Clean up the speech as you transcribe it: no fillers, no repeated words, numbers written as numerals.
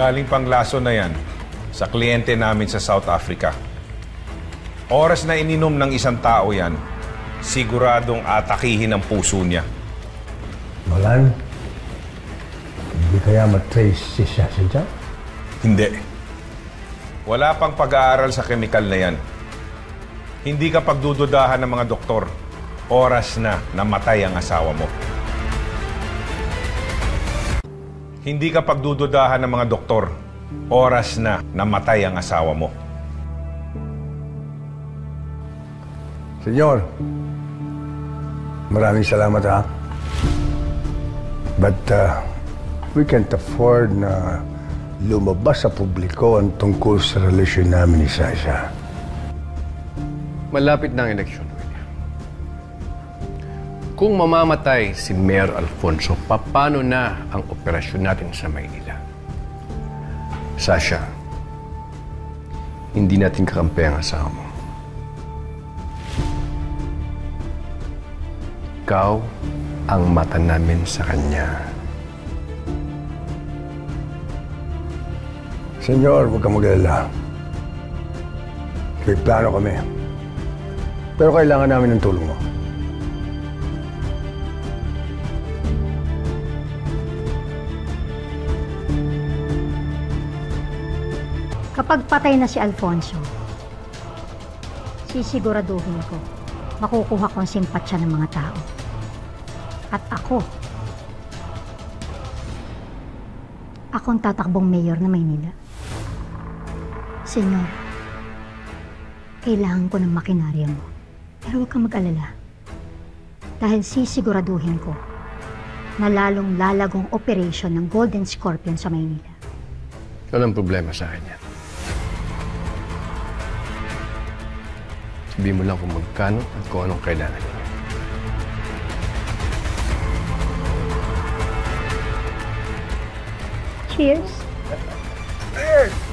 Galing pang laso na yan sa kliyente namin sa South Africa. Oras na ininom ng isang tao yan, siguradong atakihin ang puso niya. Malan, hindi kaya matrace si Shasha dyan? Hindi. Wala pang pag-aaral sa kemikal na yan. Hindi ka pagdududahan ng mga doktor. Oras na namatay ang asawa mo. Hindi ka pagdududahan ng mga doktor. Oras na namatay ang asawa mo. Senyor, maraming salamat ha. But we can't afford na lumabas sa publiko ang tungkol sa relasyon namin ni Sasha. Malapit na ang eleksyon, William. Kung mamamatay si Mayor Alfonso, paano na ang operasyon natin sa Maynila? Sasha, hindi natin kakampi ang asawa mo. Ikaw ang mata namin sa kanya. Senyor, huwag kang mag-alala. May plano kami. Pero kailangan namin ng tulong mo. Kapag patay na si Alfonso, sisiguraduhin ko, makukuha ko ang simpatsya ng mga tao. At akong tatakbong mayor na Maynila. Senyor, kailangan ko ng makinarya mo. Pero huwag kang mag-alala. Dahil sisiguraduhin ko na lalong lalagong operation ng Golden Scorpion sa Maynila. Walang problema sa akin yan. Sabihin mo lang kung magkano at kung anong kailangan niyo. Cheers! Cheers!